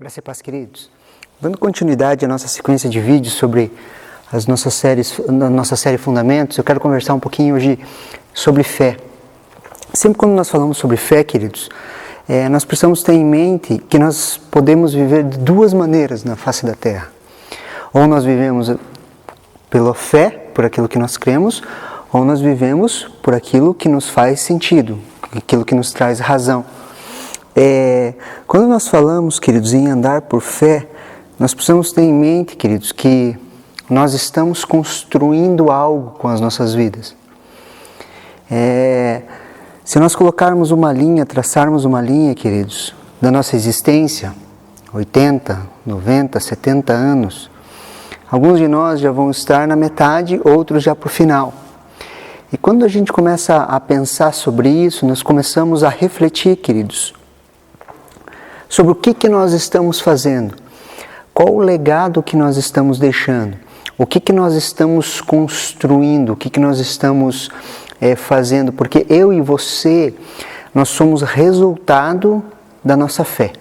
Graça e paz, queridos. Dando continuidade à nossa sequência de vídeos sobre as nossa série Fundamentos, eu quero conversar um pouquinho hoje sobre fé. Sempre quando nós falamos sobre fé, queridos, nós precisamos ter em mente que nós podemos viver de duas maneiras na face da terra. Ou nós vivemos pela fé, por aquilo que nós cremos, ou nós vivemos por aquilo que nos faz sentido, aquilo que nos traz razão. Quando nós falamos, queridos, em andar por fé, nós precisamos ter em mente, queridos, que nós estamos construindo algo com as nossas vidas. Se nós colocarmos uma linha, traçarmos uma linha, queridos, da nossa existência, 80, 90, 70 anos, alguns de nós já vão estar na metade, outros já para o final. E quando a gente começa a pensar sobre isso, nós começamos a refletir, queridos, sobre o que nós estamos fazendo, qual o legado que nós estamos deixando, o que nós estamos construindo, o que nós estamos fazendo, porque eu e você, nós somos resultado da nossa fé.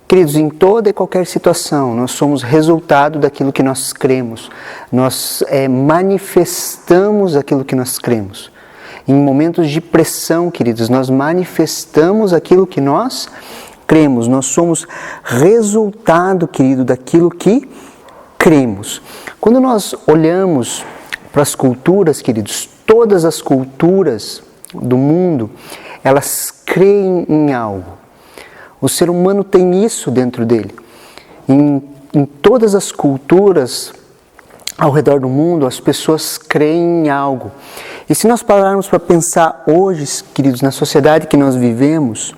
Queridos, em toda e qualquer situação, nós somos resultado daquilo que nós cremos, nós manifestamos aquilo que nós cremos. Em momentos de pressão, queridos, nós manifestamos aquilo que nós cremos, nós somos resultado, querido, daquilo que cremos. Quando nós olhamos para as culturas, queridos, todas as culturas do mundo, elas creem em algo. O ser humano tem isso dentro dele. Em todas as culturas ao redor do mundo, as pessoas creem em algo. E se nós pararmos para pensar hoje, queridos, na sociedade que nós vivemos,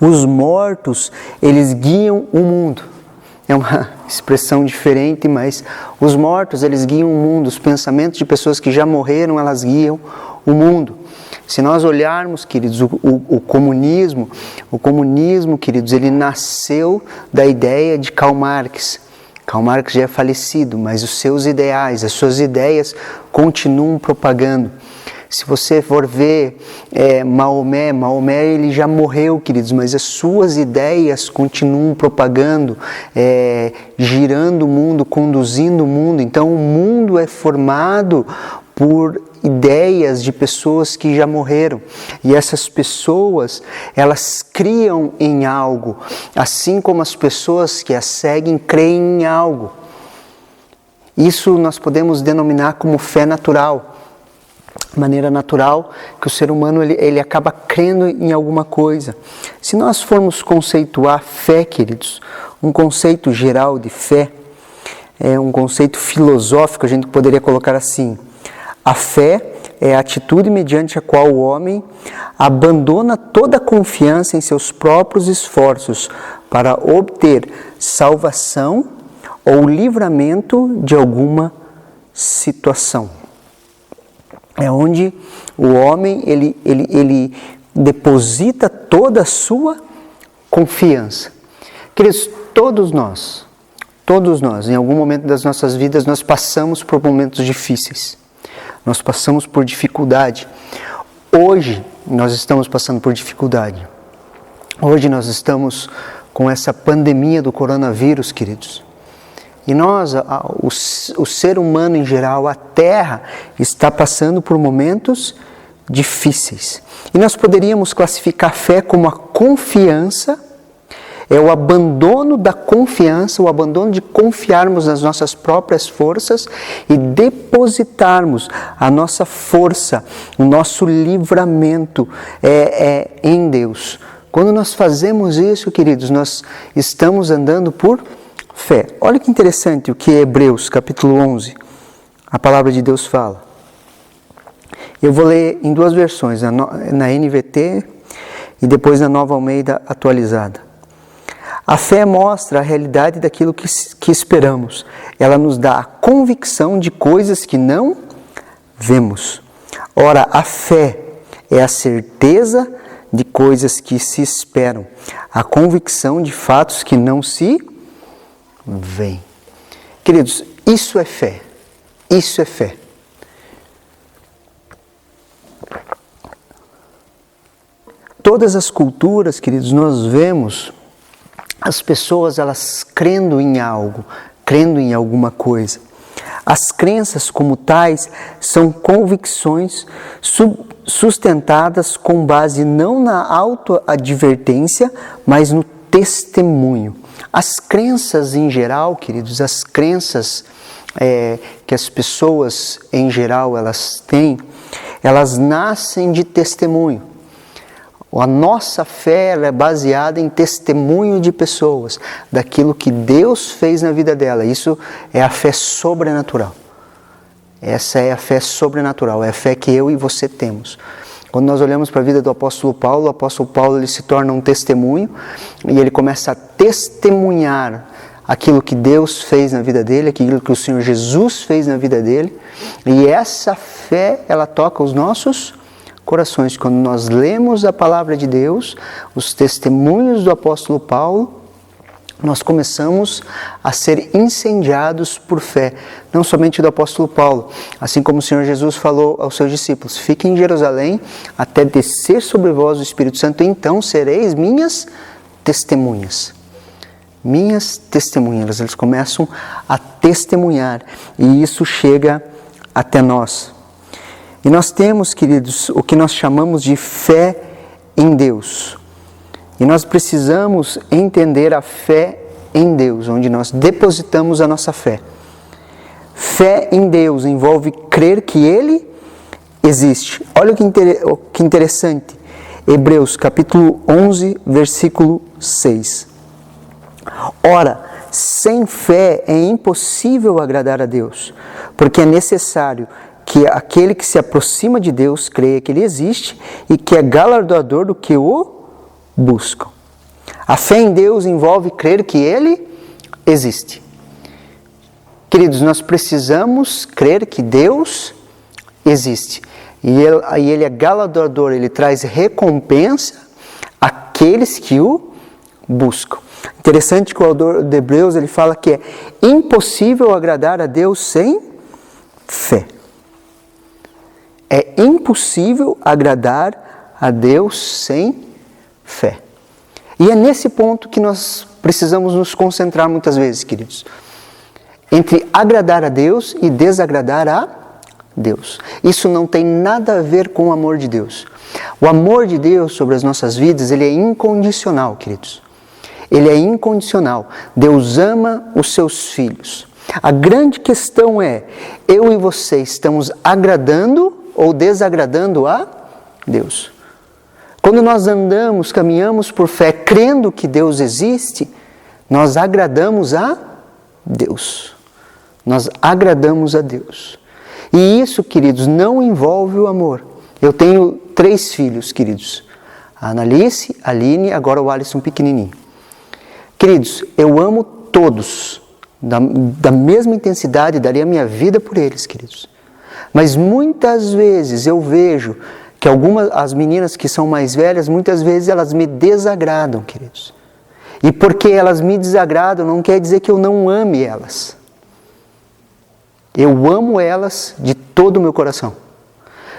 os mortos, eles guiam o mundo. É uma expressão diferente, mas os mortos, eles guiam o mundo. Os pensamentos de pessoas que já morreram, elas guiam o mundo. Se nós olharmos, queridos, o comunismo, queridos, ele nasceu da ideia de Karl Marx. Karl Marx já é falecido, mas os seus ideais, as suas ideias continuam propagando. Se você for ver Maomé ele já morreu, queridos, mas as suas ideias continuam propagando, girando o mundo, conduzindo o mundo. Então o mundo é formado por ideias de pessoas que já morreram. E essas pessoas, elas criam em algo, assim como as pessoas que as seguem creem em algo. Isso nós podemos denominar como fé natural. Maneira natural que o ser humano ele acaba crendo em alguma coisa. Se nós formos conceituar fé, queridos, um conceito geral de fé, um conceito filosófico, a gente poderia colocar assim: a fé é a atitude mediante a qual o homem abandona toda a confiança em seus próprios esforços para obter salvação ou livramento de alguma situação. É onde o homem ele deposita toda a sua confiança. Queridos, todos nós, em algum momento das nossas vidas, nós passamos por momentos difíceis. Nós passamos por dificuldade. Hoje, nós estamos passando por dificuldade. Hoje nós estamos com essa pandemia do coronavírus, queridos. E nós, o ser humano em geral, a Terra, está passando por momentos difíceis. E nós poderíamos classificar a fé como a confiança, o abandono da confiança, o abandono de confiarmos nas nossas próprias forças e depositarmos a nossa força, o nosso livramento em Deus. Quando nós fazemos isso, queridos, nós estamos andando por fé. Olha que interessante o que Hebreus, capítulo 11, a palavra de Deus fala. Eu vou ler em duas versões, na NVT e depois na Nova Almeida atualizada. A fé mostra a realidade daquilo que esperamos. Ela nos dá a convicção de coisas que não vemos. Ora, a fé é a certeza de coisas que se esperam, a convicção de fatos que não se vem. Queridos, isso é fé. Isso é fé. Todas as culturas, queridos, nós vemos as pessoas, elas crendo em algo, crendo em alguma coisa. As crenças como tais são convicções sustentadas com base não na autoadvertência, mas no testemunho. As crenças em geral, queridos, as crenças que as pessoas em geral elas têm, elas nascem de testemunho. A nossa fé ela é baseada em testemunho de pessoas, daquilo que Deus fez na vida dela. Isso é a fé sobrenatural. Essa é a fé sobrenatural, é a fé que eu e você temos. Quando nós olhamos para a vida do apóstolo Paulo, o apóstolo Paulo ele se torna um testemunho e ele começa a testemunhar aquilo que Deus fez na vida dele, aquilo que o Senhor Jesus fez na vida dele. E essa fé, ela toca os nossos corações. Quando nós lemos a palavra de Deus, os testemunhos do apóstolo Paulo, nós começamos a ser incendiados por fé, não somente do apóstolo Paulo, assim como o Senhor Jesus falou aos seus discípulos: fiquem em Jerusalém até descer sobre vós o Espírito Santo, então sereis minhas testemunhas. Minhas testemunhas, eles começam a testemunhar e isso chega até nós. E nós temos, queridos, o que nós chamamos de fé em Deus. E nós precisamos entender a fé em Deus, onde nós depositamos a nossa fé. Fé em Deus envolve crer que Ele existe. Olha que interessante. Hebreus capítulo 11, versículo 6. Ora, sem fé é impossível agradar a Deus, porque é necessário que aquele que se aproxima de Deus creia que Ele existe e que é galardoador do que o buscam. A fé em Deus envolve crer que Ele existe. Queridos, nós precisamos crer que Deus existe. E Ele é galardoador, Ele traz recompensa àqueles que o buscam. Interessante que o autor de Hebreus ele fala que é impossível agradar a Deus sem fé. É impossível agradar a Deus sem fé. E é nesse ponto que nós precisamos nos concentrar muitas vezes, queridos. Entre agradar a Deus e desagradar a Deus. Isso não tem nada a ver com o amor de Deus. O amor de Deus sobre as nossas vidas, ele é incondicional, queridos. Ele é incondicional. Deus ama os seus filhos. A grande questão é, eu e você estamos agradando ou desagradando a Deus? Quando nós andamos, caminhamos por fé, crendo que Deus existe, nós agradamos a Deus. Nós agradamos a Deus. E isso, queridos, não envolve o amor. Eu tenho 3 filhos, queridos. A Analice, a Aline, agora o Alisson pequenininho. Queridos, eu amo todos, da mesma intensidade, daria minha vida por eles, queridos. Mas muitas vezes eu vejo que as meninas que são mais velhas, muitas vezes elas me desagradam, queridos. E porque elas me desagradam, não quer dizer que eu não ame elas. Eu amo elas de todo o meu coração.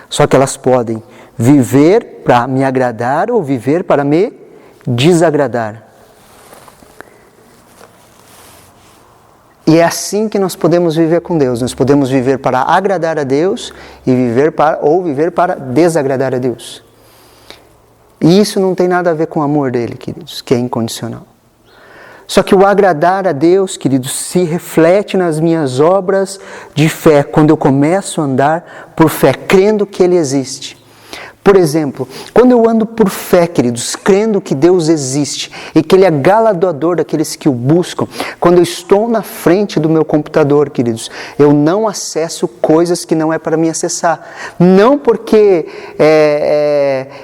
Só que elas podem viver para me agradar ou viver para me desagradar. E é assim que nós podemos viver com Deus. Nós podemos viver para agradar a Deus e viver para desagradar a Deus. E isso não tem nada a ver com o amor dele, queridos, que é incondicional. Só que o agradar a Deus, queridos, se reflete nas minhas obras de fé, quando eu começo a andar por fé, crendo que Ele existe. Por exemplo, quando eu ando por fé, queridos, crendo que Deus existe e que Ele é galardoador daqueles que o buscam, quando eu estou na frente do meu computador, queridos, eu não acesso coisas que não é para mim acessar. Não porque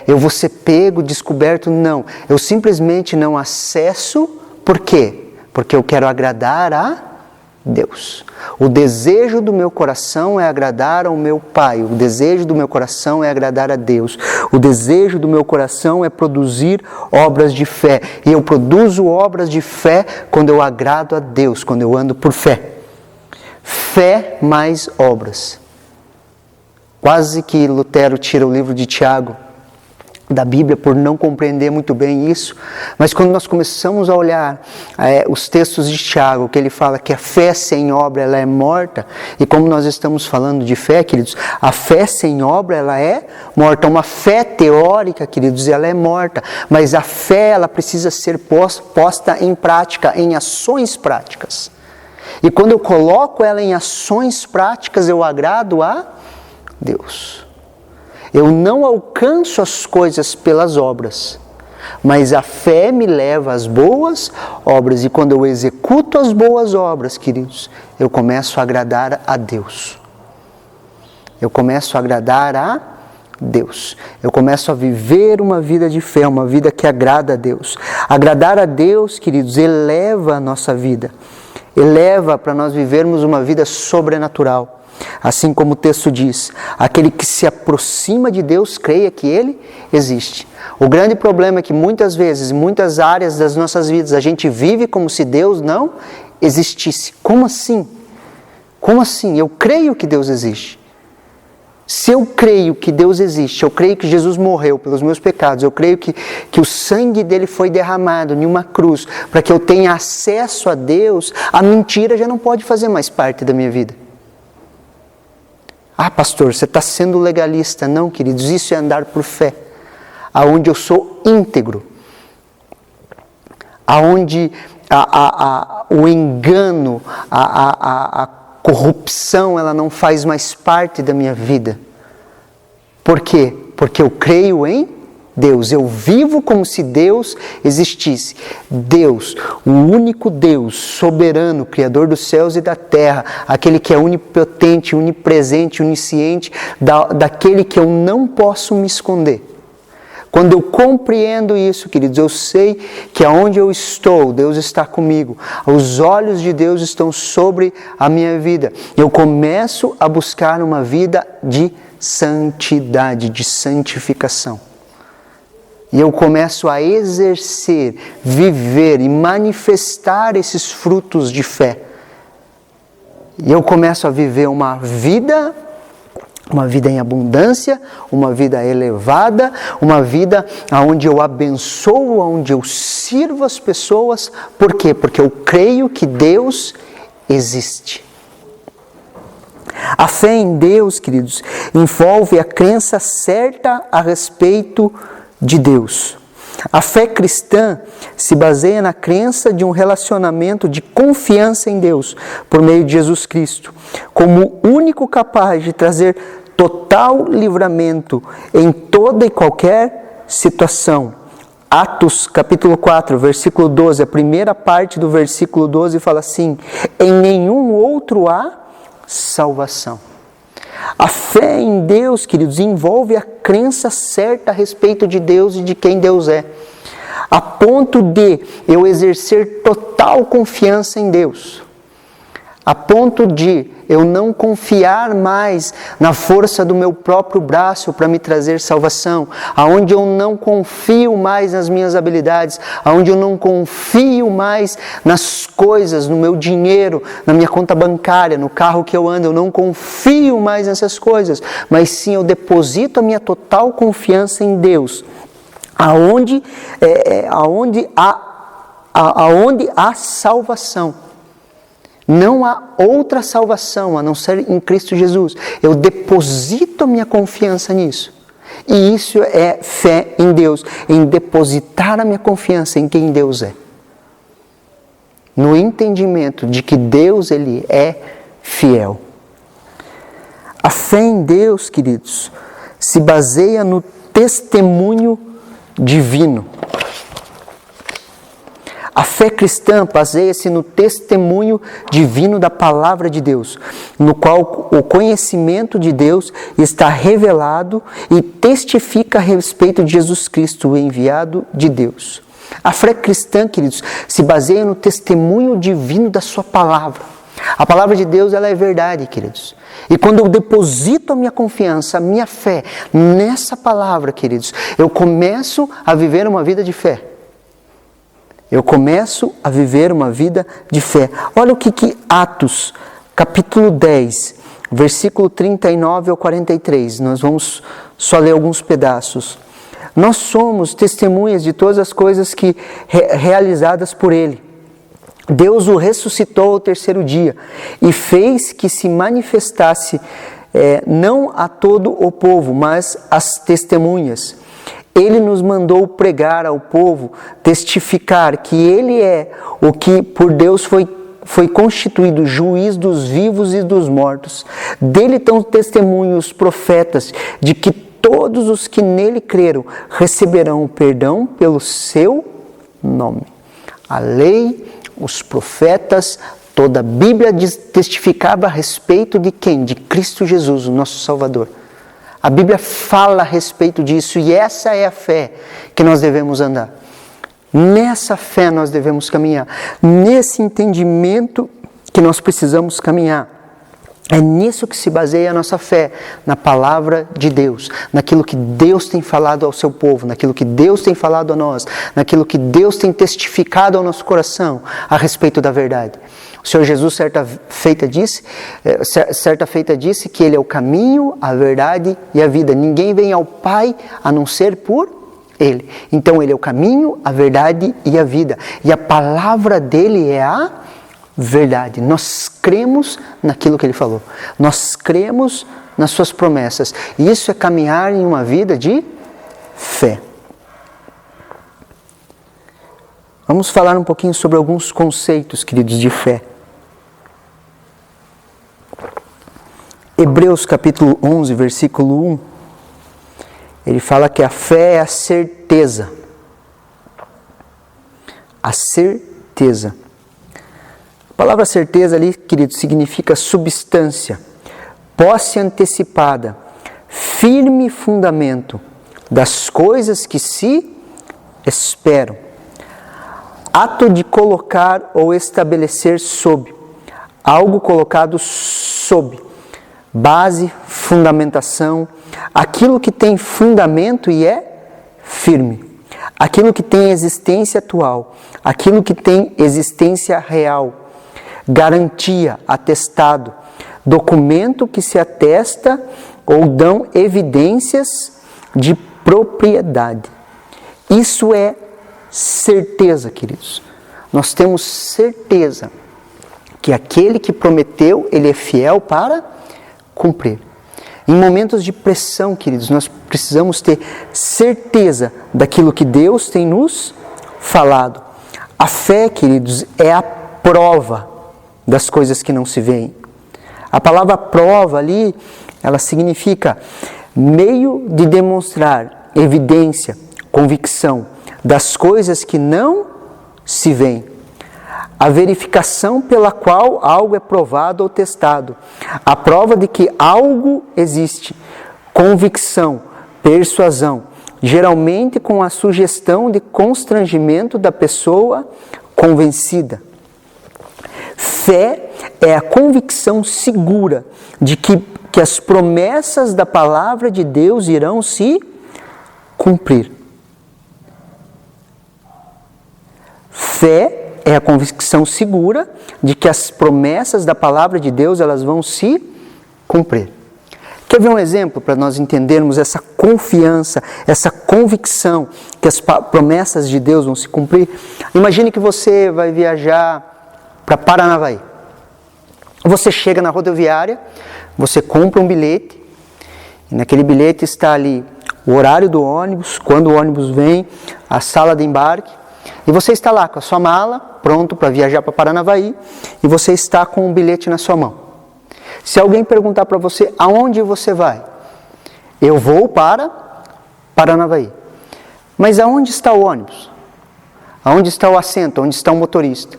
eu vou ser pego, descoberto, não. Eu simplesmente não acesso, por quê? Porque eu quero agradar a Deus. O desejo do meu coração é agradar ao meu Pai. O desejo do meu coração é agradar a Deus. O desejo do meu coração é produzir obras de fé. E eu produzo obras de fé quando eu agrado a Deus, quando eu ando por fé. Fé mais obras. Quase que Lutero tira o livro de Tiago da Bíblia por não compreender muito bem isso, mas quando nós começamos a olhar os textos de Tiago, que ele fala que a fé sem obra ela é morta, e como nós estamos falando de fé, queridos, a fé sem obra ela é morta. Uma fé teórica, queridos, ela é morta, mas a fé ela precisa ser posta em prática, em ações práticas. E quando eu coloco ela em ações práticas, eu agrado a Deus. Eu não alcanço as coisas pelas obras, mas a fé me leva às boas obras. E quando eu executo as boas obras, queridos, eu começo a agradar a Deus. Eu começo a agradar a Deus. Eu começo a viver uma vida de fé, uma vida que agrada a Deus. Agradar a Deus, queridos, eleva a nossa vida. Eleva para nós vivermos uma vida sobrenatural. Assim como o texto diz, aquele que se aproxima de Deus, creia que Ele existe. O grande problema é que muitas vezes, em muitas áreas das nossas vidas, a gente vive como se Deus não existisse. Como assim? Como assim? Eu creio que Deus existe. Se eu creio que Deus existe, eu creio que Jesus morreu pelos meus pecados, eu creio que o sangue dele foi derramado em uma cruz para que eu tenha acesso a Deus, a mentira já não pode fazer mais parte da minha vida. Ah, pastor, você está sendo legalista. Não, queridos, isso é andar por fé. Aonde eu sou íntegro. Aonde o engano, a corrupção, ela não faz mais parte da minha vida. Por quê? Porque eu creio em Deus. Eu vivo como se Deus existisse. Deus, o único Deus, soberano, Criador dos céus e da terra, aquele que é onipotente, onipresente, onisciente, daquele que eu não posso me esconder. Quando eu compreendo isso, queridos, eu sei que aonde eu estou, Deus está comigo. Os olhos de Deus estão sobre a minha vida. Eu começo a buscar uma vida de santidade, de santificação. E eu começo a exercer, viver e manifestar esses frutos de fé. E eu começo a viver uma vida em abundância, uma vida elevada, uma vida onde eu abençoo, onde eu sirvo as pessoas. Por quê? Porque eu creio que Deus existe. A fé em Deus, queridos, envolve a crença certa a respeito de Deus. A fé cristã se baseia na crença de um relacionamento de confiança em Deus por meio de Jesus Cristo, como o único capaz de trazer total livramento em toda e qualquer situação. Atos capítulo 4, versículo 12, a primeira parte do versículo 12 fala assim: em nenhum outro há salvação. A fé em Deus, queridos, envolve a crença certa a respeito de Deus e de quem Deus é, a ponto de eu exercer total confiança em Deus, a ponto de eu não confiar mais na força do meu próprio braço para me trazer salvação, aonde eu não confio mais nas minhas habilidades, aonde eu não confio mais nas coisas, no meu dinheiro, na minha conta bancária, no carro que eu ando, eu não confio mais nessas coisas, mas sim eu deposito a minha total confiança em Deus, aonde há salvação. Não há outra salvação a não ser em Cristo Jesus. Eu deposito a minha confiança nisso. E isso é fé em Deus, em depositar a minha confiança em quem Deus é. No entendimento de que Deus, Ele é fiel. A fé em Deus, queridos, se baseia no testemunho divino. A fé cristã baseia-se no testemunho divino da palavra de Deus, no qual o conhecimento de Deus está revelado e testifica a respeito de Jesus Cristo, o enviado de Deus. A fé cristã, queridos, se baseia no testemunho divino da sua palavra. A palavra de Deus, ela é verdade, queridos. E quando eu deposito a minha confiança, a minha fé nessa palavra, queridos, eu começo a viver uma vida de fé. Eu começo a viver uma vida de fé. Olha o que Atos, capítulo 10, versículo 39 ao 43. Nós vamos só ler alguns pedaços. Nós somos testemunhas de todas as coisas que realizadas por Ele. Deus o ressuscitou ao terceiro dia e fez que se manifestasse não a todo o povo, mas às testemunhas. Ele nos mandou pregar ao povo, testificar que Ele é o que por Deus foi constituído juiz dos vivos e dos mortos. Dele dão testemunho os profetas de que todos os que nele creram receberão o perdão pelo seu nome. A lei, os profetas, toda a Bíblia testificava a respeito de quem? De Cristo Jesus, o nosso Salvador. A Bíblia fala a respeito disso e essa é a fé que nós devemos andar. Nessa fé nós devemos caminhar. Nesse entendimento que nós precisamos caminhar. É nisso que se baseia a nossa fé, na palavra de Deus, naquilo que Deus tem falado ao seu povo, naquilo que Deus tem falado a nós, naquilo que Deus tem testificado ao nosso coração a respeito da verdade. O Senhor Jesus certa feita disse que Ele é o caminho, a verdade e a vida. Ninguém vem ao Pai a não ser por Ele. Então Ele é o caminho, a verdade e a vida. E a palavra dEle é a verdade. Nós cremos naquilo que Ele falou. Nós cremos nas suas promessas. E isso é caminhar em uma vida de fé. Vamos falar um pouquinho sobre alguns conceitos, queridos, de fé. Hebreus capítulo 11, versículo 1, ele fala que a fé é a certeza. A certeza. A palavra certeza ali, querido, significa substância, posse antecipada, firme fundamento das coisas que se esperam. Ato de colocar ou estabelecer sob, algo colocado sob, base, fundamentação, aquilo que tem fundamento e é firme, aquilo que tem existência atual, aquilo que tem existência real, garantia, atestado, documento que se atesta ou dão evidências de propriedade. Isso é certeza, queridos. Nós temos certeza que aquele que prometeu, ele é fiel para cumprir. Em momentos de pressão, queridos, nós precisamos ter certeza daquilo que Deus tem nos falado. A fé, queridos, é a prova das coisas que não se veem. A palavra prova ali, ela significa meio de demonstrar evidência, convicção das coisas que não se veem. A verificação pela qual algo é provado ou testado. A prova de que algo existe. Convicção, persuasão. Geralmente com a sugestão de constrangimento da pessoa convencida. Fé é a convicção segura de que as promessas da palavra de Deus irão se cumprir. Fé é a convicção segura de que as promessas da palavra de Deus elas vão se cumprir. Quer ver um exemplo para nós entendermos essa confiança, essa convicção que as promessas de Deus vão se cumprir? Imagine que você vai viajar para Paranavaí. Você chega na rodoviária, você compra um bilhete, e naquele bilhete está ali o horário do ônibus, quando o ônibus vem, a sala de embarque, e você está lá com a sua mala, pronto para viajar para Paranavaí, e você está com um bilhete na sua mão. Se alguém perguntar para você, aonde você vai? Eu vou para Paranavaí. Mas aonde está o ônibus? Aonde está o assento? Onde está o motorista?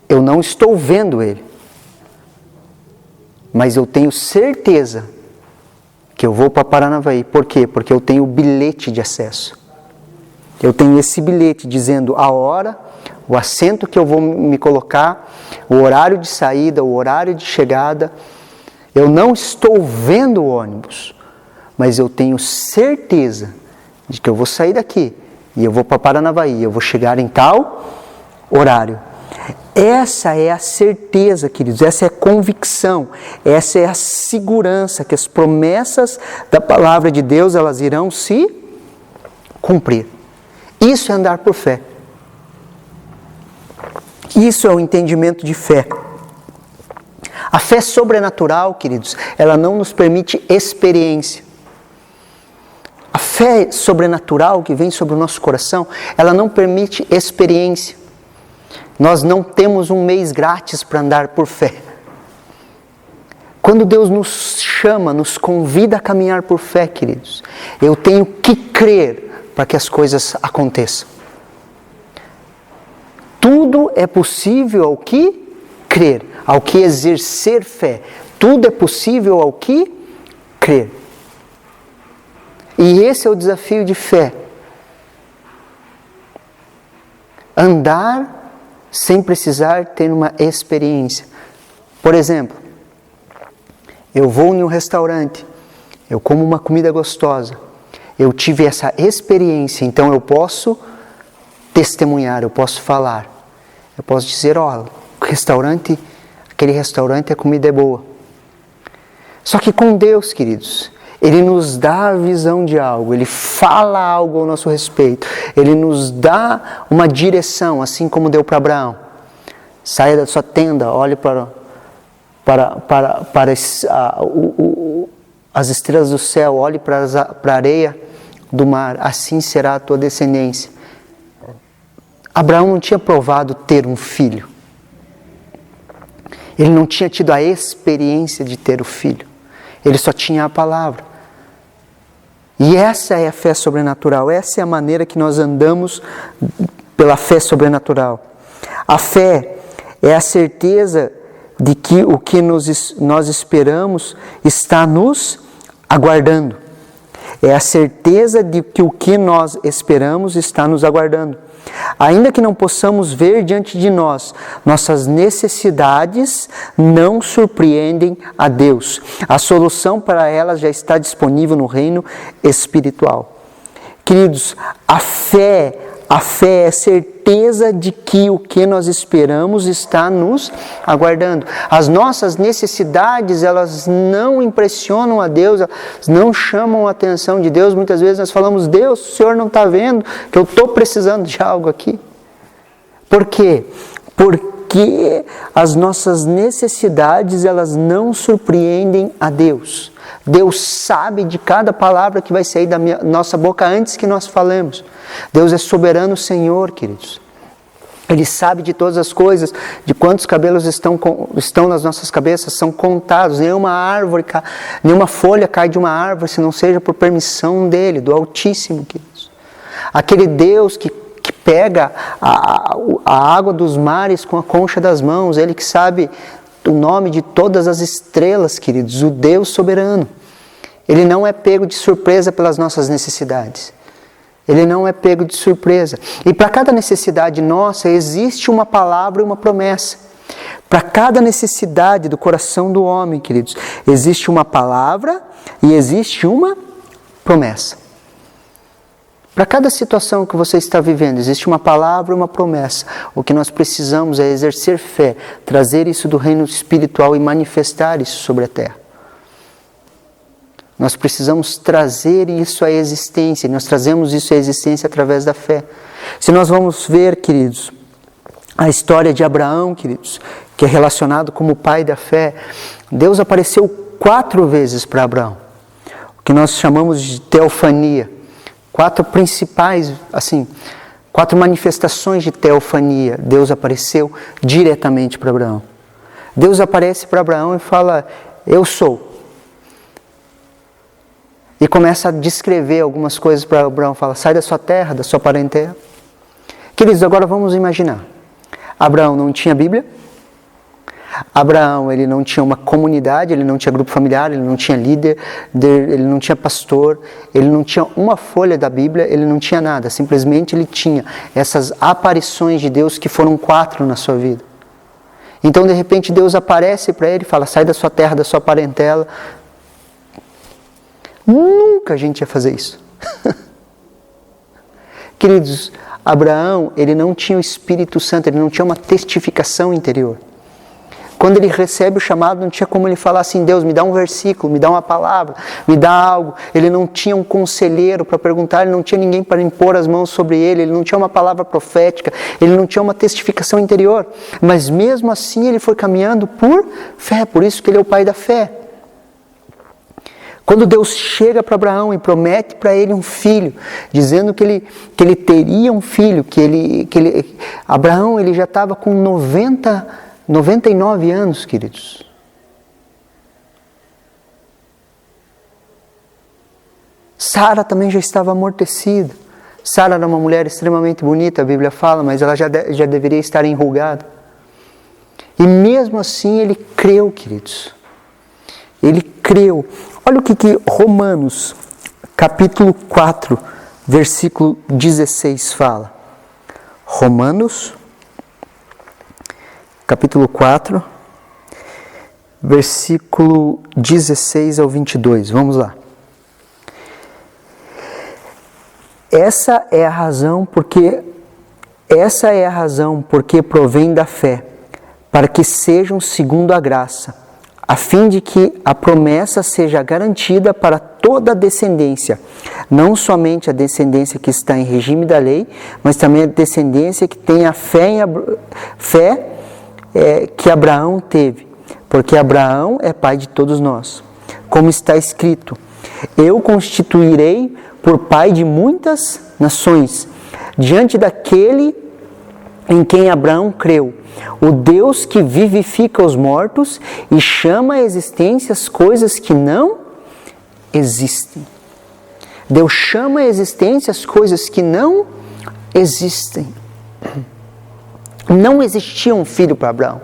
Eu não estou vendo ele. Mas eu tenho certeza que eu vou para Paranavaí. Por quê? Porque eu tenho o bilhete de acesso. Eu tenho esse bilhete dizendo a hora, o assento que eu vou me colocar, o horário de saída, o horário de chegada. Eu não estou vendo o ônibus, mas eu tenho certeza de que eu vou sair daqui e eu vou para Paranavaí, eu vou chegar em tal horário. Essa é a certeza, queridos, essa é a convicção, essa é a segurança que as promessas da palavra de Deus elas irão se cumprir. Isso é andar por fé. Isso é o entendimento de fé. A fé sobrenatural, queridos, ela não nos permite experiência. A fé sobrenatural que vem sobre o nosso coração, ela não permite experiência. Nós não temos um mês grátis para andar por fé. Quando Deus nos chama, nos convida a caminhar por fé, queridos, eu tenho que crer para que as coisas aconteçam. Tudo é possível ao que crer, ao que exercer fé. Tudo é possível ao que crer. E esse é o desafio de fé. Andar sem precisar ter uma experiência. Por exemplo, eu vou em um restaurante, eu como uma comida gostosa, eu tive essa experiência, então eu posso testemunhar, eu posso falar, eu posso dizer, aquele restaurante, a comida é boa. Só que com Deus, queridos, Ele nos dá a visão de algo, Ele fala algo ao nosso respeito, Ele nos dá uma direção, assim como deu para Abraão. Saia da sua tenda, olhe para as estrelas do céu, olhe para a areia do mar, assim será a tua descendência. Abraão não tinha provado ter um filho. Ele não tinha tido a experiência de ter o filho. Ele só tinha a palavra. E essa é a fé sobrenatural. Essa é a maneira que nós andamos pela fé sobrenatural. A fé é a certeza de que o que nós esperamos está nos aguardando. É a certeza de que o que nós esperamos está nos aguardando. Ainda que não possamos ver diante de nós, nossas necessidades não surpreendem a Deus. A solução para elas já está disponível no reino espiritual. Queridos, a fé é certeza de que o que nós esperamos está nos aguardando. As nossas necessidades, elas não impressionam a Deus, elas não chamam a atenção de Deus. Muitas vezes nós falamos, Deus, o Senhor não está vendo que eu estou precisando de algo aqui. Por quê? Porque as nossas necessidades, elas não surpreendem a Deus. Deus sabe de cada palavra que vai sair da nossa boca antes que nós falemos. Deus é soberano Senhor, queridos. Ele sabe de todas as coisas, de quantos cabelos estão nas nossas cabeças, são contados. Nenhuma folha cai de uma árvore se não seja por permissão dele, do Altíssimo, queridos. Aquele Deus que pega a água dos mares com a concha das mãos, Ele que sabe o nome de todas as estrelas, queridos, o Deus soberano. Ele não é pego de surpresa pelas nossas necessidades. Ele não é pego de surpresa. E para cada necessidade nossa, existe uma palavra e uma promessa. Para cada necessidade do coração do homem, queridos, existe uma palavra e existe uma promessa. Para cada situação que você está vivendo, existe uma palavra e uma promessa. O que nós precisamos é exercer fé, trazer isso do reino espiritual e manifestar isso sobre a terra. Nós precisamos trazer isso à existência, e nós trazemos isso à existência através da fé. Se nós vamos ver, queridos, a história de Abraão, queridos, que é relacionado como o pai da fé, Deus apareceu 4 vezes para Abraão, o que nós chamamos de teofania. 4 principais, 4 manifestações de teofania. Deus apareceu diretamente para Abraão. Deus aparece para Abraão e fala, eu sou. E começa a descrever algumas coisas para Abraão. Fala, sai da sua terra, da sua parentela. Queridos, agora vamos imaginar. Abraão não tinha Bíblia. Abraão, ele não tinha uma comunidade, ele não tinha grupo familiar, ele não tinha líder, ele não tinha pastor, ele não tinha uma folha da Bíblia, ele não tinha nada. Simplesmente ele tinha essas aparições de Deus que foram 4 na sua vida. Então, de repente, Deus aparece para ele e fala, sai da sua terra, da sua parentela. Nunca a gente ia fazer isso. Queridos, Abraão, ele não tinha o Espírito Santo, ele não tinha uma testificação interior. quando ele recebe o chamado, não tinha como ele falar assim: Deus, me dá um versículo, me dá uma palavra, me dá algo. Ele não tinha um conselheiro para perguntar, ele não tinha ninguém para impor as mãos sobre ele, ele não tinha uma palavra profética, ele não tinha uma testificação interior. Mas mesmo assim ele foi caminhando por fé, por isso que ele é o pai da fé. Quando Deus chega para Abraão e promete para ele um filho, dizendo que ele teria um filho, Abraão ele já estava com 99 anos, queridos. Sara também já estava amortecida. Sara era uma mulher extremamente bonita, a Bíblia fala, mas ela já deveria estar enrugada. E mesmo assim ele creu, queridos. Ele creu. Olha o que Romanos, capítulo 4, versículo 16 fala. Romanos, capítulo 4, versículo 16 ao 22. Vamos lá. Essa é a razão porque provém da fé, para que sejam segundo a graça, a fim de que a promessa seja garantida para toda a descendência, não somente a descendência que está em regime da lei, mas também a descendência que tem a fé que Abraão teve, porque Abraão é pai de todos nós. Como está escrito: eu constituirei por pai de muitas nações, diante daquele em quem Abraão creu, o Deus que vivifica os mortos e chama à existência as coisas que não existem. Deus chama à existência as coisas que não existem. Não existia um filho para Abraão,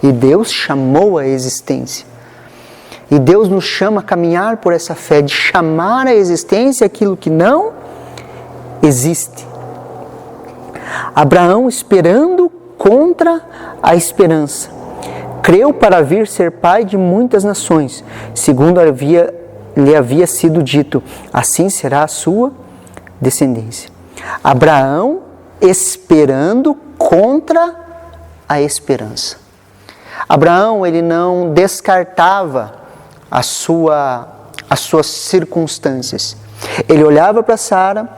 e Deus chamou à existência. E Deus nos chama a caminhar por essa fé, de chamar à existência aquilo que não existe. Abraão, esperando contra a esperança, creu para vir ser pai de muitas nações, segundo lhe havia sido dito: assim será a sua descendência. Abraão esperando contra a esperança. Abraão, ele não descartava as suas circunstâncias. Ele olhava para Sara,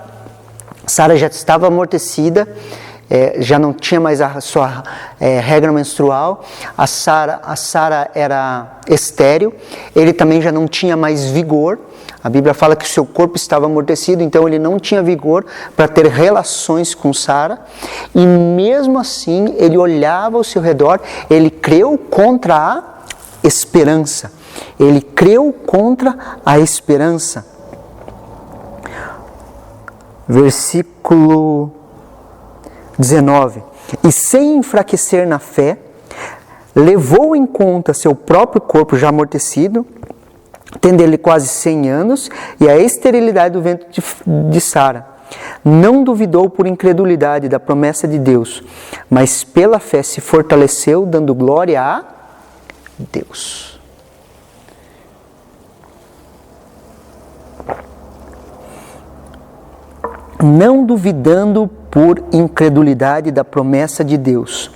Sara já estava amortecida, já não tinha mais a sua regra menstrual, a Sara era estéril, ele também já não tinha mais vigor. A Bíblia fala que o seu corpo estava amortecido, então ele não tinha vigor para ter relações com Sara, e mesmo assim ele olhava ao seu redor, ele creu contra a esperança. Ele creu contra a esperança. Versículo 19. E sem enfraquecer na fé, levou em conta seu próprio corpo já amortecido, tendo ele quase 100 anos, e a esterilidade do ventre de Sara. Não duvidou por incredulidade da promessa de Deus, mas pela fé se fortaleceu, dando glória a Deus. Não duvidando por incredulidade da promessa de Deus,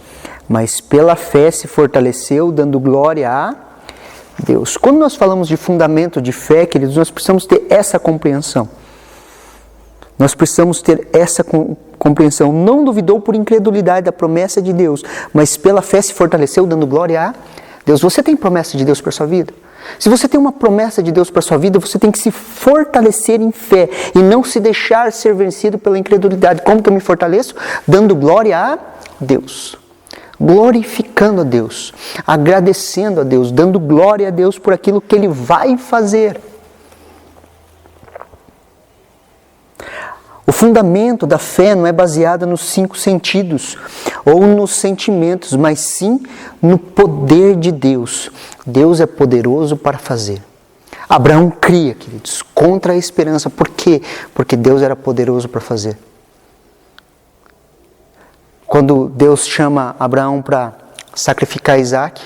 mas pela fé se fortaleceu, dando glória a Deus. Quando nós falamos de fundamento de fé, queridos, nós precisamos ter essa compreensão. Nós precisamos ter essa compreensão. Não duvidou por incredulidade da promessa de Deus, mas pela fé se fortaleceu, dando glória a Deus. Você tem promessa de Deus para a sua vida? Se você tem uma promessa de Deus para a sua vida, você tem que se fortalecer em fé e não se deixar ser vencido pela incredulidade. Como que eu me fortaleço? Dando glória a Deus. Glorificando a Deus, agradecendo a Deus, dando glória a Deus por aquilo que Ele vai fazer. O fundamento da fé não é baseado nos 5 sentidos ou nos sentimentos, mas sim no poder de Deus. Deus é poderoso para fazer. Abraão cria, queridos, contra a esperança. Por quê? Porque Deus era poderoso para fazer. Quando Deus chama Abraão para sacrificar Isaac,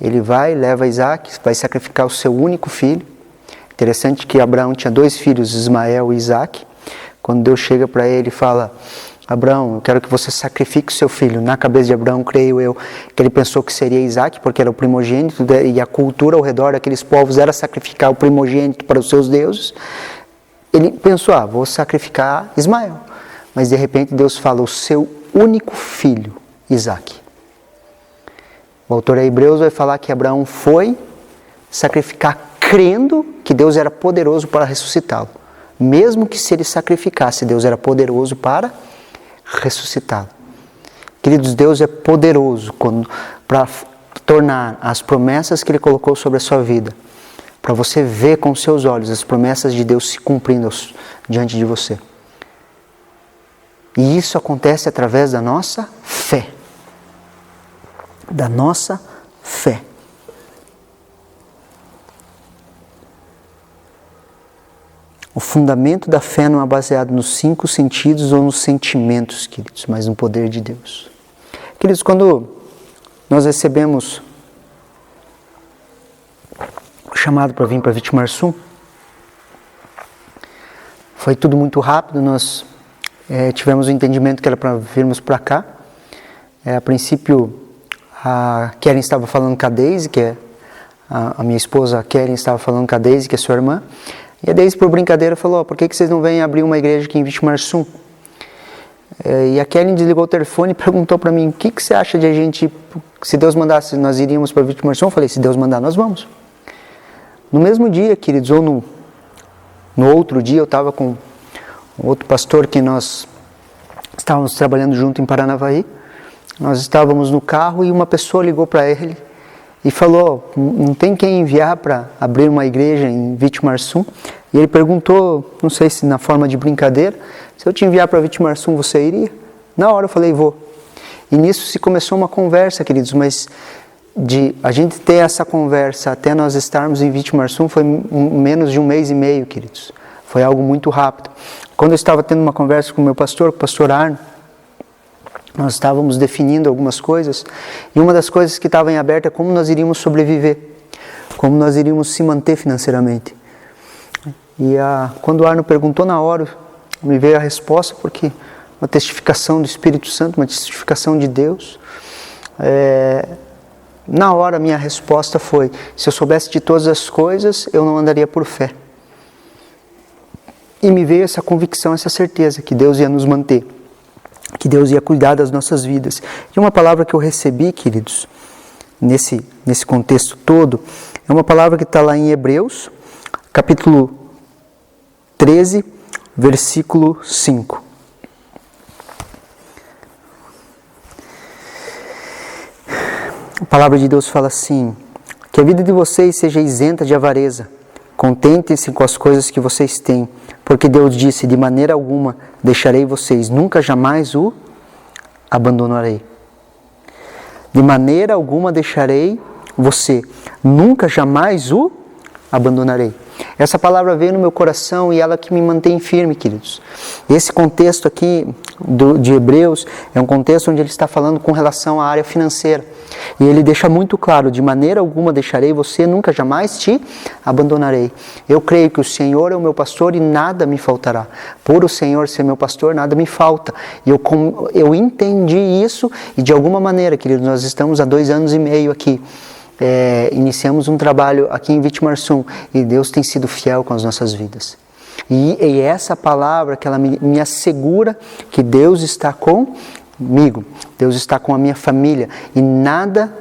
ele vai, leva Isaac, vai sacrificar o seu único filho. Interessante que Abraão tinha 2 filhos, Ismael e Isaac. Quando Deus chega para ele e fala, Abraão, eu quero que você sacrifique o seu filho. Na cabeça de Abraão, creio eu, que ele pensou que seria Isaac, porque era o primogênito, e a cultura ao redor daqueles povos era sacrificar o primogênito para os seus deuses. Ele pensou, vou sacrificar Ismael. Mas de repente Deus fala, o seu único filho, Isaac. O autor a Hebreus vai falar que Abraão foi sacrificar crendo que Deus era poderoso para ressuscitá-lo. Mesmo que se ele sacrificasse, Deus era poderoso para ressuscitá-lo. Queridos, Deus é poderoso para tornar as promessas que Ele colocou sobre a sua vida, para você ver com os seus olhos as promessas de Deus se cumprindo diante de você. E isso acontece através da nossa fé. Da nossa fé. O fundamento da fé não é baseado nos 5 sentidos ou nos sentimentos, queridos, mas no poder de Deus. Queridos, quando nós recebemos o chamado para vir para Vitimarsum, foi tudo muito rápido, nós tivemos o entendimento que era para virmos para cá. A princípio, a Karen estava falando com a Daisy, que é a minha esposa, a Karen, estava falando com a Daisy, que é sua irmã. E a Daisy, por brincadeira, falou, por que vocês não vêm abrir uma igreja aqui em Vitimarsum? E a Karen desligou o telefone e perguntou para mim, o que você acha de a gente, se Deus mandasse, nós iríamos para Vitimarsum? Eu falei, se Deus mandar, nós vamos. No mesmo dia, queridos, ou no outro dia, eu estava com um outro pastor que nós estávamos trabalhando junto em Paranavaí. Nós estávamos no carro e uma pessoa ligou para ele e falou, não tem quem enviar para abrir uma igreja em Vitimarsum? E ele perguntou, não sei se na forma de brincadeira, se eu te enviar para Vitimarsum, você iria? Na hora eu falei, vou. E nisso se começou uma conversa, queridos, mas de a gente ter essa conversa até nós estarmos em Vitimarsum foi menos de 1 mês e meio, queridos. Foi algo muito rápido. Quando eu estava tendo uma conversa com o meu pastor, o pastor Arno, nós estávamos definindo algumas coisas, e uma das coisas que estava em aberto é como nós iríamos sobreviver, como nós iríamos se manter financeiramente. E quando o Arno perguntou na hora, me veio a resposta, porque uma testificação do Espírito Santo, uma testificação de Deus. Na hora a minha resposta foi, se eu soubesse de todas as coisas, eu não andaria por fé. E me veio essa convicção, essa certeza, que Deus ia nos manter, que Deus ia cuidar das nossas vidas. E uma palavra que eu recebi, queridos, nesse contexto todo, é uma palavra que está lá em Hebreus, capítulo 13, versículo 5. A palavra de Deus fala assim, que a vida de vocês seja isenta de avareza, contentem-se com as coisas que vocês têm, porque Deus disse, de maneira alguma deixarei vocês, nunca jamais o abandonarei. De maneira alguma deixarei você, nunca jamais o abandonarei. Essa palavra veio no meu coração e ela que me mantém firme, queridos. Esse contexto aqui de Hebreus é um contexto onde ele está falando com relação à área financeira. E ele deixa muito claro, de maneira alguma deixarei você, nunca jamais te abandonarei. Eu creio que o Senhor é o meu pastor e nada me faltará. Por o Senhor ser meu pastor, nada me falta. E eu entendi isso e de alguma maneira, queridos, nós estamos há 2 anos e meio aqui. Iniciamos um trabalho aqui em Vitimarsum e Deus tem sido fiel com as nossas vidas. E essa palavra que ela me assegura que Deus está comigo, Deus está com a minha família e nada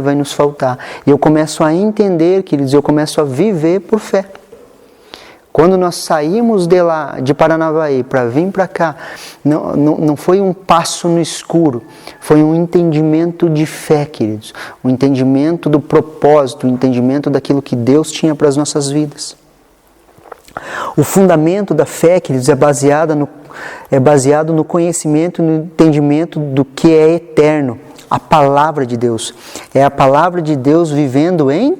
vai nos faltar. E eu começo a entender, queridos, eu começo a viver por fé. Quando nós saímos de Paranavaí para vir para cá, não foi um passo no escuro, foi um entendimento de fé, queridos. Um entendimento do propósito, um entendimento daquilo que Deus tinha para as nossas vidas. O fundamento da fé, queridos, é baseado no conhecimento e no entendimento do que é eterno. A palavra de Deus. É a palavra de Deus vivendo em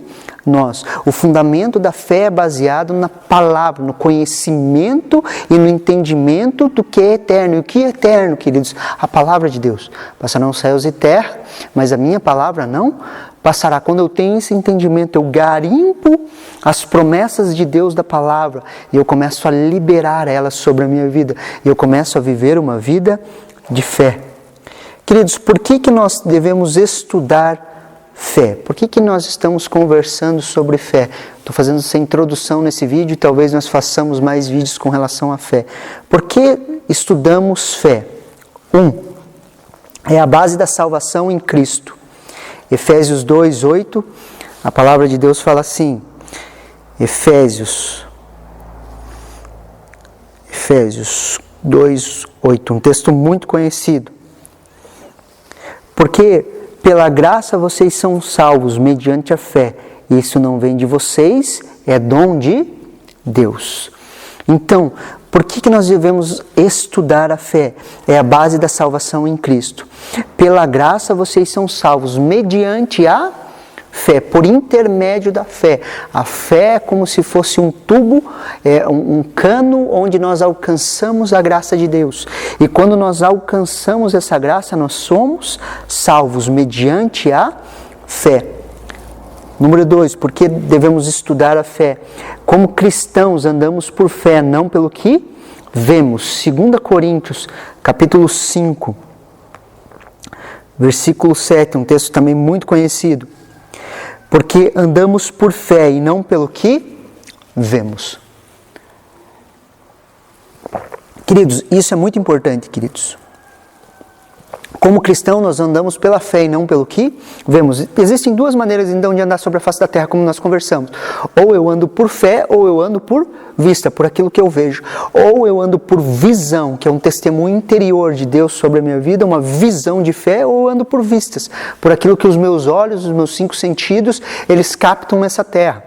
nós. O fundamento da fé é baseado na palavra, no conhecimento e no entendimento do que é eterno. E o que é eterno, queridos? A palavra de Deus. Passarão os céus e terra, mas a minha palavra não passará. Quando eu tenho esse entendimento, eu garimpo as promessas de Deus da palavra e eu começo a liberar elas sobre a minha vida. E eu começo a viver uma vida de fé. Queridos, por que nós devemos estudar fé? Por que nós estamos conversando sobre fé? Estou fazendo essa introdução nesse vídeo e talvez nós façamos mais vídeos com relação à fé. Por que estudamos fé? É a base da salvação em Cristo. Efésios 2:8, a palavra de Deus fala assim, Efésios 2:8, um texto muito conhecido. Porque pela graça vocês são salvos mediante a fé. Isso não vem de vocês, é dom de Deus. Então, por que nós devemos estudar a fé? É a base da salvação em Cristo. Pela graça vocês são salvos mediante a fé, por intermédio da fé. A fé é como se fosse um tubo, um cano onde nós alcançamos a graça de Deus. E quando nós alcançamos essa graça, nós somos salvos mediante a fé. Número 2, por que devemos estudar a fé? Como cristãos andamos por fé, não pelo que vemos. 2 Coríntios, capítulo 5, versículo 7, um texto também muito conhecido. Porque andamos por fé e não pelo que vemos. Queridos, isso é muito importante, queridos. Como cristão, nós andamos pela fé e não pelo que vemos. Existem duas maneiras, então, de andar sobre a face da terra, como nós conversamos. Ou eu ando por fé, ou eu ando por vista, por aquilo que eu vejo. Ou eu ando por visão, que é um testemunho interior de Deus sobre a minha vida, uma visão de fé, ou eu ando por vistas, por aquilo que os meus olhos, os meus 5 sentidos, eles captam nessa terra.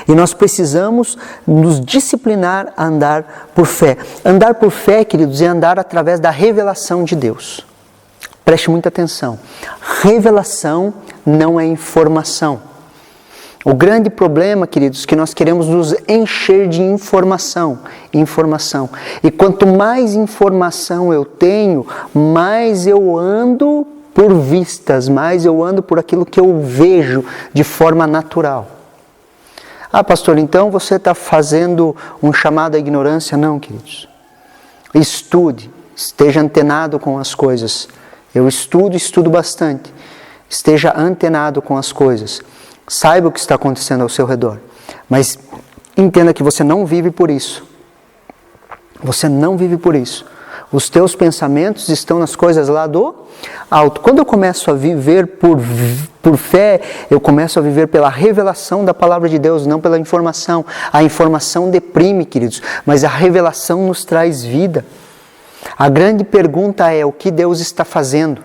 E nós precisamos nos disciplinar a andar por fé. Andar por fé, queridos, é andar através da revelação de Deus. Preste muita atenção. Revelação não é informação. O grande problema, queridos, é que nós queremos nos encher de informação. E quanto mais informação eu tenho, mais eu ando por vistas, mais eu ando por aquilo que eu vejo de forma natural. Ah, pastor, então você está fazendo um chamado à ignorância? Não, queridos. Estude, esteja antenado com as coisas. Eu estudo bastante. Esteja antenado com as coisas. Saiba o que está acontecendo ao seu redor. Mas entenda que você não vive por isso. Você não vive por isso. Os teus pensamentos estão nas coisas lá do alto. Quando eu começo a viver por fé, eu começo a viver pela revelação da palavra de Deus, não pela informação. A informação deprime, queridos, mas a revelação nos traz vida. A grande pergunta é o que Deus está fazendo.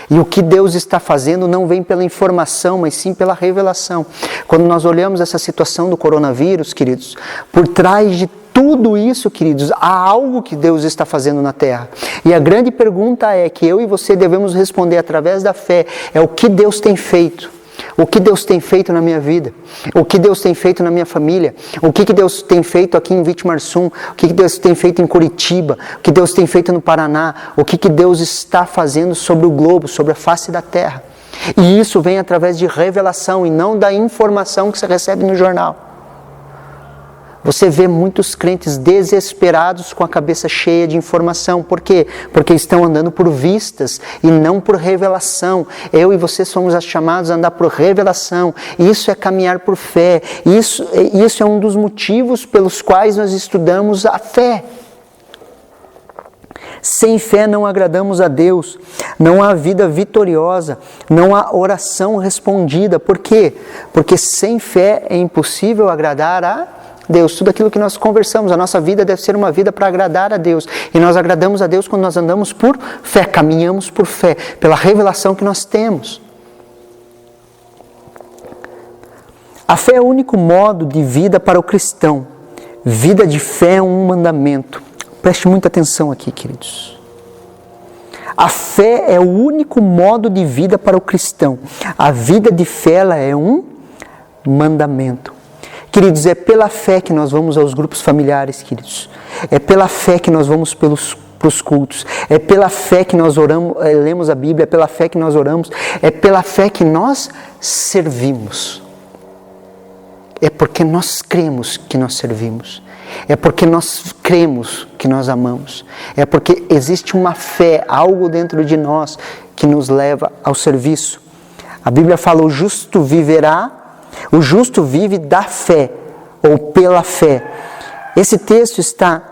E o que Deus está fazendo não vem pela informação, mas sim pela revelação. Quando nós olhamos essa situação do coronavírus, queridos, por trás de tudo isso, queridos, há algo que Deus está fazendo na terra. E a grande pergunta é que eu e você devemos responder através da fé, é o que Deus tem feito. O que Deus tem feito na minha vida? O que Deus tem feito na minha família? O que Deus tem feito aqui em Vitimarsum? O que Deus tem feito em Curitiba? O que Deus tem feito no Paraná? O que Deus está fazendo sobre o globo, sobre a face da terra? E isso vem através de revelação e não da informação que você recebe no jornal. Você vê muitos crentes desesperados com a cabeça cheia de informação. Por quê? Porque estão andando por vistas e não por revelação. Eu e você somos chamados a andar por revelação. Isso é caminhar por fé. Isso é um dos motivos pelos quais nós estudamos a fé. Sem fé não agradamos a Deus. Não há vida vitoriosa. Não há oração respondida. Por quê? Porque sem fé é impossível agradar a Deus. Tudo aquilo que nós conversamos, a nossa vida deve ser uma vida para agradar a Deus. E nós agradamos a Deus quando nós andamos por fé, caminhamos por fé, pela revelação que nós temos. A fé é o único modo de vida para o cristão. Vida de fé é um mandamento. Preste muita atenção aqui, queridos. A fé é o único modo de vida para o cristão. A vida de fé ela é um mandamento. Queridos, é pela fé que nós vamos aos grupos familiares, queridos. É pela fé que nós vamos para os cultos. É pela fé que nós oramos, lemos a Bíblia. É pela fé que nós oramos. É pela fé que nós servimos. É porque nós cremos que nós servimos. É porque nós cremos que nós amamos. É porque existe uma fé, algo dentro de nós que nos leva ao serviço. A Bíblia fala: o justo viverá, o justo vive da fé, ou pela fé. Esse texto está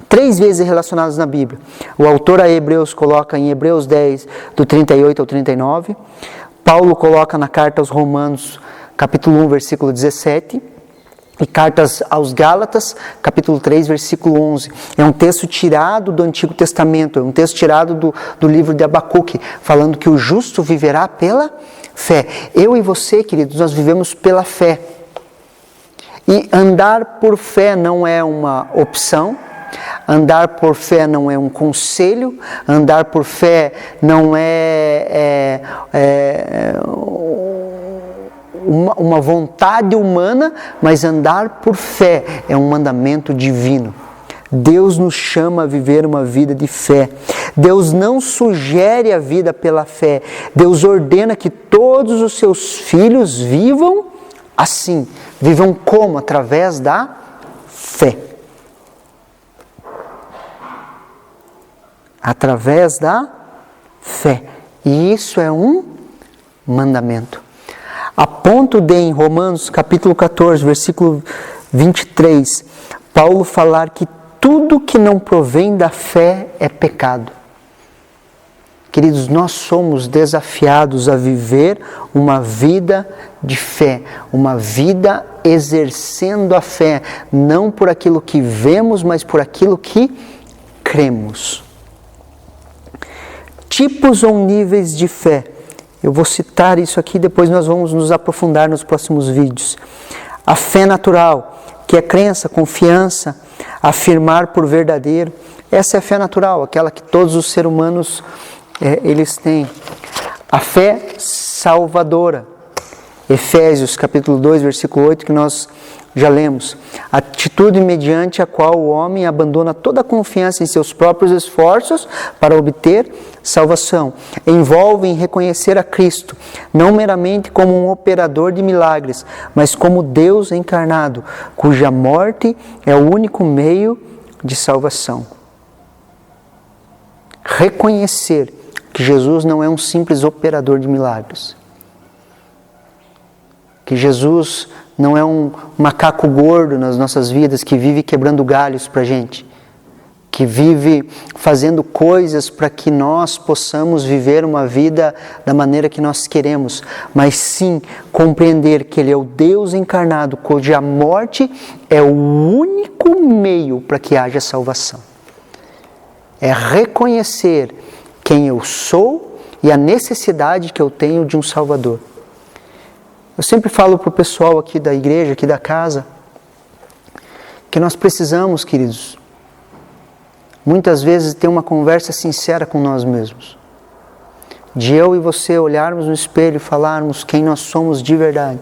3 vezes relacionado na Bíblia. O autor a Hebreus coloca em Hebreus 10, do 38 ao 39. Paulo coloca na carta aos Romanos, capítulo 1, versículo 17. E cartas aos Gálatas, capítulo 3, versículo 11. É um texto tirado do Antigo Testamento, é um texto tirado do livro de Abacuque, falando que o justo viverá pela fé. Eu e você, queridos, nós vivemos pela fé. E andar por fé não é uma opção, andar por fé não é um conselho, andar por fé não é uma vontade humana, mas andar por fé é um mandamento divino. Deus nos chama a viver uma vida de fé. Deus não sugere a vida pela fé. Deus ordena que todos os seus filhos vivam assim. Vivam como? Através da fé. Através da fé. E isso é um mandamento. A ponto de, em Romanos capítulo 14, versículo 23, Paulo falar que tudo que não provém da fé é pecado. Queridos, nós somos desafiados a viver uma vida de fé, uma vida exercendo a fé, não por aquilo que vemos, mas por aquilo que cremos. Tipos ou níveis de fé. Eu vou citar isso aqui, depois nós vamos nos aprofundar nos próximos vídeos. A fé natural, que é crença, confiança, afirmar por verdadeiro. Essa é a fé natural, aquela que todos os seres humanos eles têm. A fé salvadora. Efésios capítulo 2, versículo 8, que nós já lemos. Atitude mediante a qual o homem abandona toda a confiança em seus próprios esforços para obter salvação. Envolve em reconhecer a Cristo, não meramente como um operador de milagres, mas como Deus encarnado, cuja morte é o único meio de salvação. Reconhecer que Jesus não é um simples operador de milagres. Que Jesus não é um macaco gordo nas nossas vidas que vive quebrando galhos para a gente. Que vive fazendo coisas para que nós possamos viver uma vida da maneira que nós queremos. Mas sim compreender que Ele é o Deus encarnado, cuja morte é o único meio para que haja salvação. É reconhecer quem eu sou e a necessidade que eu tenho de um Salvador. Eu sempre falo para o pessoal aqui da igreja, aqui da casa, que nós precisamos, queridos, muitas vezes ter uma conversa sincera com nós mesmos. De eu e você olharmos no espelho e falarmos quem nós somos de verdade.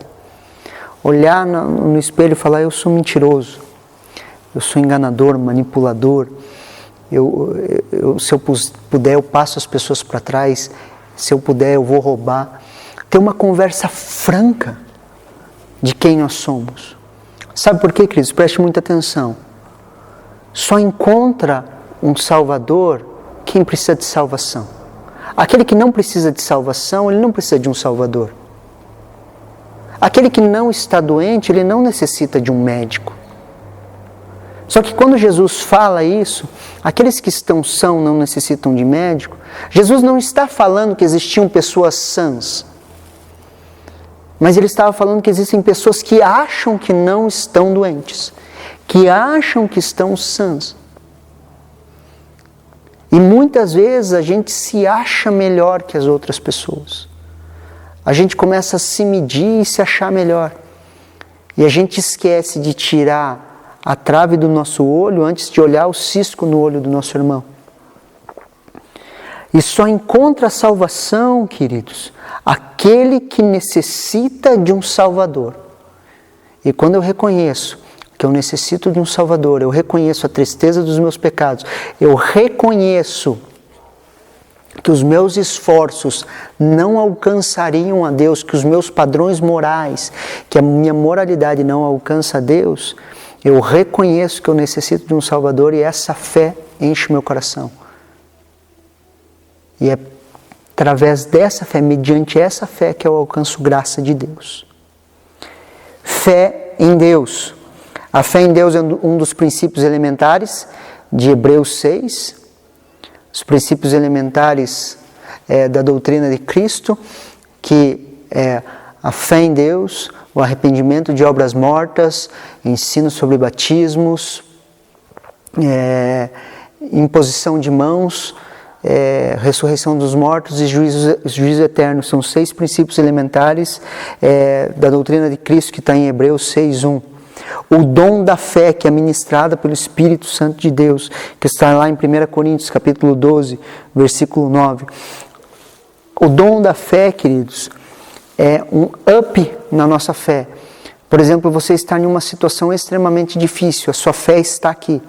Olhar no espelho e falar: eu sou mentiroso, eu sou enganador, manipulador, se eu puder eu passo as pessoas para trás, se eu puder eu vou roubar. Ter uma conversa franca de quem nós somos. Sabe por quê, queridos? Preste muita atenção. Só encontra um Salvador quem precisa de salvação. Aquele que não precisa de salvação, ele não precisa de um Salvador. Aquele que não está doente, ele não necessita de um médico. Só que quando Jesus fala isso, aqueles que estão sãos não necessitam de médico. Jesus não está falando que existiam pessoas sãs. Mas ele estava falando que existem pessoas que acham que não estão doentes, que acham que estão sãs. E muitas vezes a gente se acha melhor que as outras pessoas. A gente começa a se medir e se achar melhor. E a gente esquece de tirar a trave do nosso olho antes de olhar o cisco no olho do nosso irmão. E só encontra salvação, queridos, aquele que necessita de um Salvador. E quando eu reconheço que eu necessito de um Salvador, eu reconheço a tristeza dos meus pecados, eu reconheço que os meus esforços não alcançariam a Deus, que os meus padrões morais, que a minha moralidade não alcança a Deus, eu reconheço que eu necessito de um Salvador e essa fé enche meu coração. E é através dessa fé, mediante essa fé, que eu alcanço graça de Deus. Fé em Deus. A fé em Deus é um dos princípios elementares de Hebreus 6. Os princípios elementares da doutrina de Cristo, que é a fé em Deus, o arrependimento de obras mortas, ensino sobre batismos, imposição de mãos, ressurreição dos mortos e juízo eterno. São 6 princípios elementares da doutrina de Cristo que está em Hebreus 6:1. O dom da fé que é ministrada pelo Espírito Santo de Deus, que está lá em 1 Coríntios capítulo 12, versículo 9. O dom da fé, queridos, é um up na nossa fé. Por exemplo, você está em uma situação extremamente difícil, a sua fé está aqui.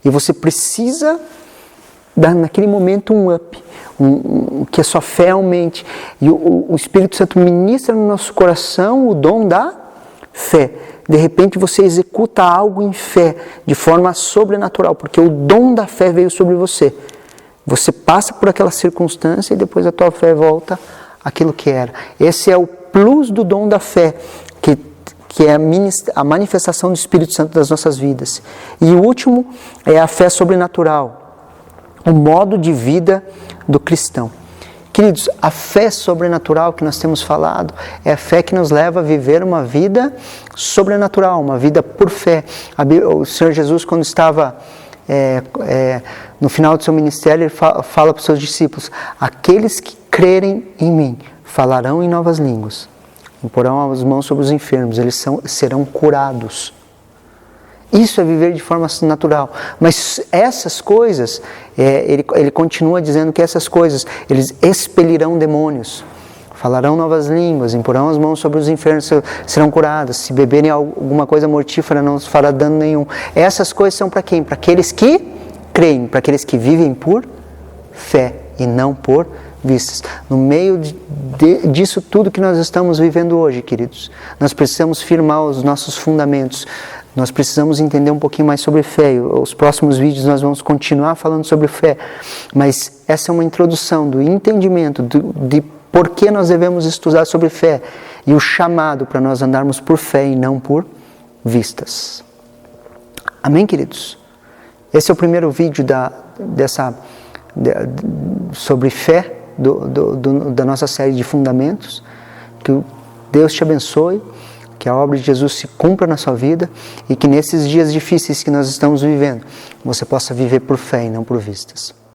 E você precisa dar naquele momento um up, que a sua fé aumente. E o Espírito Santo ministra no nosso coração o dom da fé. De repente você executa algo em fé, de forma sobrenatural, porque o dom da fé veio sobre você. Você passa por aquela circunstância e depois a tua fé volta àquilo que era. Esse é o plus do dom da fé, que é a manifestação do Espírito Santo das nossas vidas. E o último é a fé sobrenatural, o modo de vida do cristão. Queridos, a fé sobrenatural que nós temos falado é a fé que nos leva a viver uma vida sobrenatural, uma vida por fé. O Senhor Jesus, quando estava no final do seu ministério, ele fala para os seus discípulos: aqueles que crerem em mim falarão em novas línguas, imporão as mãos sobre os enfermos, eles serão curados. Isso é viver de forma natural. Mas essas coisas, ele continua dizendo que essas coisas, eles expelirão demônios, falarão novas línguas, imporão as mãos sobre os enfermos, serão curados. Se beberem alguma coisa mortífera, não os fará dano nenhum. Essas coisas são para quem? Para aqueles que creem, para aqueles que vivem por fé e não por vistas. No meio disso tudo que nós estamos vivendo hoje, queridos, nós precisamos firmar os nossos fundamentos. Nós precisamos entender um pouquinho mais sobre fé. Os próximos vídeos nós vamos continuar falando sobre fé. Mas essa é uma introdução do entendimento de por que nós devemos estudar sobre fé. E o chamado para nós andarmos por fé e não por vistas. Amém, queridos? Esse é o primeiro vídeo sobre fé, da nossa série de fundamentos. Que Deus te abençoe. Que a obra de Jesus se cumpra na sua vida e que nesses dias difíceis que nós estamos vivendo, você possa viver por fé e não por vistas.